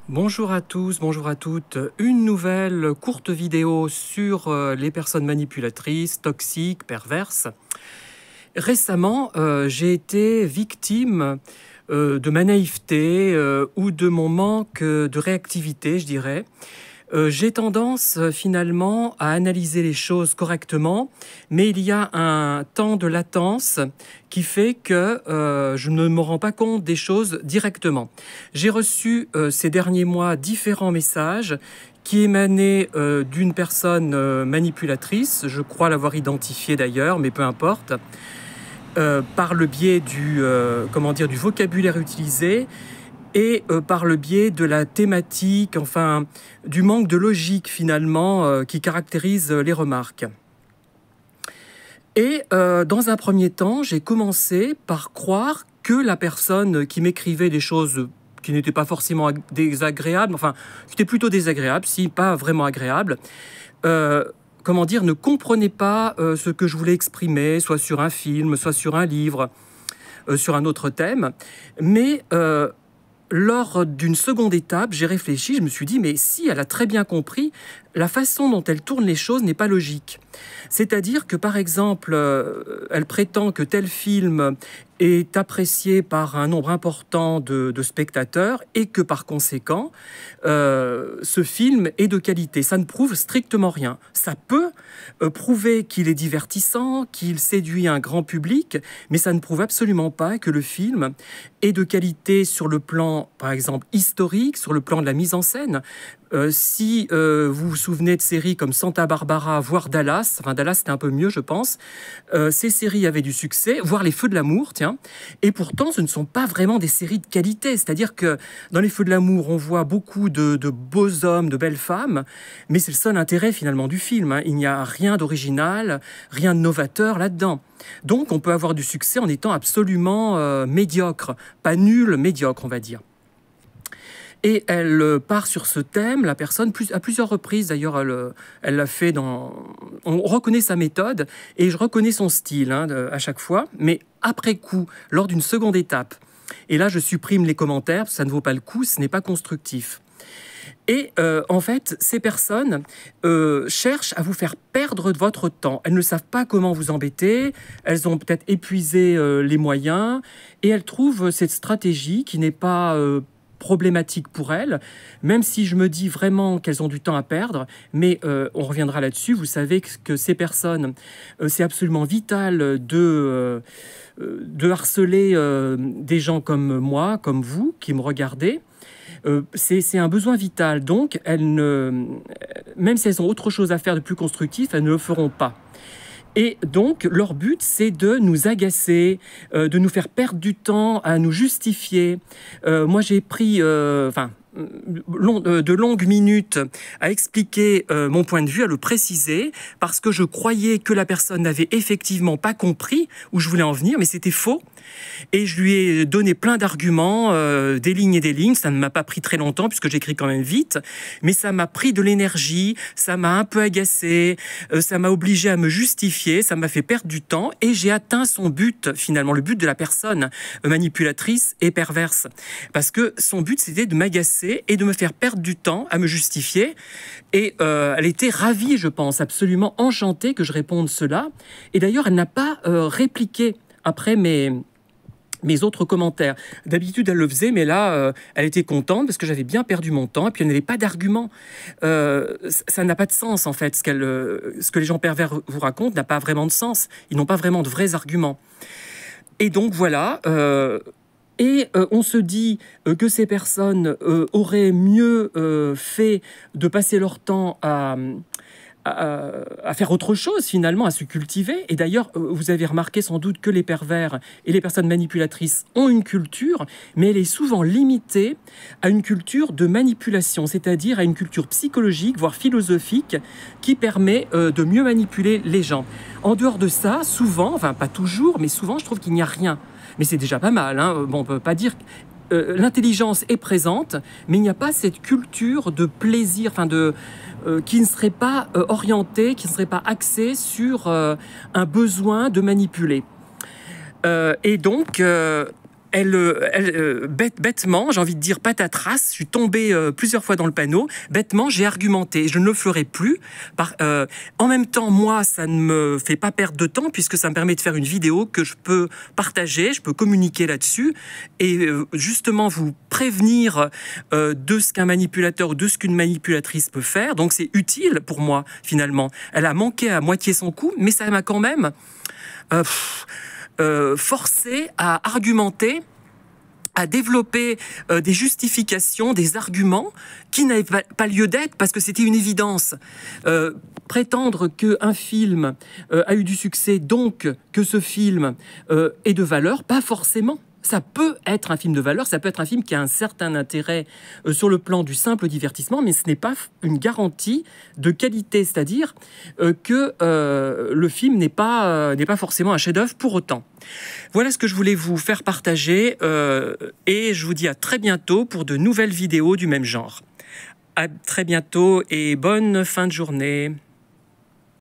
Bonjour à tous, bonjour à toutes. Une nouvelle courte vidéo sur les personnes manipulatrices, toxiques, perverses. Récemment, j'ai été victime de ma naïveté ou de mon manque de réactivité, je dirais. J'ai tendance finalement à analyser les choses correctement, mais il y a un temps de latence qui fait que je ne me rends pas compte des choses directement. J'ai reçu ces derniers mois différents messages qui émanaient d'une personne manipulatrice, je crois l'avoir identifiée d'ailleurs, mais peu importe, par le biais du vocabulaire utilisé, et par le biais de la thématique, enfin, du manque de logique finalement qui caractérise les remarques. Et dans un premier temps, j'ai commencé par croire que la personne qui m'écrivait des choses qui n'étaient pas forcément désagréables, enfin, qui étaient plutôt désagréables, si pas vraiment agréables, ne comprenait pas ce que je voulais exprimer, soit sur un film, soit sur un livre, sur un autre thème, mais lors d'une seconde étape, j'ai réfléchi, je me suis dit, mais si, elle a très bien compris, la façon dont elle tourne les choses n'est pas logique. C'est-à-dire que, par exemple, elle prétend que tel film est apprécié par un nombre important de spectateurs et que, par conséquent, ce film est de qualité. Ça ne prouve strictement rien. Ça peut prouver qu'il est divertissant, qu'il séduit un grand public, mais ça ne prouve absolument pas que le film est de qualité sur le plan, par exemple, historique, sur le plan de la mise en scène. Si vous vous souvenez de séries comme Santa Barbara, voire Dallas, enfin Dallas c'était un peu mieux je pense, ces séries avaient du succès, voire Les Feux de l'amour, tiens, et pourtant ce ne sont pas vraiment des séries de qualité, c'est-à-dire que dans Les Feux de l'amour on voit beaucoup de beaux hommes, de belles femmes, mais c'est le seul intérêt finalement du film, hein. Il n'y a rien d'original, rien de novateur là-dedans. Donc on peut avoir du succès en étant absolument médiocre, pas nul, médiocre on va dire. Et elle part sur ce thème, la personne, à plusieurs reprises, d'ailleurs, elle l'a fait dans... On reconnaît sa méthode et je reconnais son style à chaque fois, mais après coup, lors d'une seconde étape. Et là, je supprime les commentaires, parce que ça ne vaut pas le coup, ce n'est pas constructif. Et en fait, ces personnes cherchent à vous faire perdre votre temps. Elles ne savent pas comment vous embêter, elles ont peut-être épuisé les moyens, et elles trouvent cette stratégie qui n'est pas... problématique pour elles, même si je me dis vraiment qu'elles ont du temps à perdre, mais on reviendra là-dessus. Vous savez que ces personnes, c'est absolument vital de harceler des gens comme moi, comme vous, qui me regardez. C'est un besoin vital, donc même si elles ont autre chose à faire de plus constructif, elles ne le feront pas. Et donc, leur but, c'est de nous agacer, de nous faire perdre du temps, à nous justifier. Moi, j'ai pris de longues minutes à expliquer mon point de vue, à le préciser, parce que je croyais que la personne n'avait effectivement pas compris où je voulais en venir, mais c'était faux. Et je lui ai donné plein d'arguments, des lignes et des lignes. Ça ne m'a pas pris très longtemps, puisque j'écris quand même vite, mais ça m'a pris de l'énergie, ça m'a un peu agacé, ça m'a obligé à me justifier, ça m'a fait perdre du temps, et j'ai atteint son but, finalement, le but de la personne manipulatrice et perverse. Parce que son but, c'était de m'agacer et de me faire perdre du temps à me justifier. Et elle était ravie, je pense, absolument enchantée que je réponde cela. Et d'ailleurs, elle n'a pas répliqué après mes autres commentaires. D'habitude, elle le faisait, mais là, elle était contente parce que j'avais bien perdu mon temps et puis elle n'avait pas d'argument. Ça n'a pas de sens, en fait. Ce que les gens pervers vous racontent n'a pas vraiment de sens. Ils n'ont pas vraiment de vrais arguments. Et donc, voilà. On se dit que ces personnes auraient mieux fait de passer leur temps à faire autre chose finalement, à se cultiver. Et d'ailleurs, vous avez remarqué sans doute que les pervers et les personnes manipulatrices ont une culture, mais elle est souvent limitée à une culture de manipulation, c'est-à-dire à une culture psychologique, voire philosophique, qui permet de mieux manipuler les gens. En dehors de ça, souvent, enfin pas toujours, mais souvent, je trouve qu'il n'y a rien. Mais c'est déjà pas mal, hein. Bon, on peut pas dire... l'intelligence est présente, mais il n'y a pas cette culture de plaisir, qui ne serait pas orientée, qui ne serait pas axée sur un besoin de manipuler. Et donc, bêtement, j'ai envie de dire patatras, je suis tombé plusieurs fois dans le panneau, bêtement, j'ai argumenté, je ne le ferai plus. En même temps, moi, ça ne me fait pas perdre de temps, puisque ça me permet de faire une vidéo que je peux partager, je peux communiquer là-dessus, et justement vous prévenir de ce qu'un manipulateur ou de ce qu'une manipulatrice peut faire. Donc c'est utile pour moi, finalement. Elle a manqué à moitié son coup, mais ça m'a quand même... forcé à argumenter, à développer des justifications, des arguments qui n'avaient pas lieu d'être parce que c'était une évidence. Prétendre qu'un film a eu du succès, donc que ce film est de valeur, pas forcément. Ça peut être un film de valeur, ça peut être un film qui a un certain intérêt sur le plan du simple divertissement, mais ce n'est pas une garantie de qualité, c'est-à-dire que le film n'est pas forcément un chef-d'œuvre pour autant. Voilà ce que je voulais vous faire partager et je vous dis à très bientôt pour de nouvelles vidéos du même genre. À très bientôt et bonne fin de journée.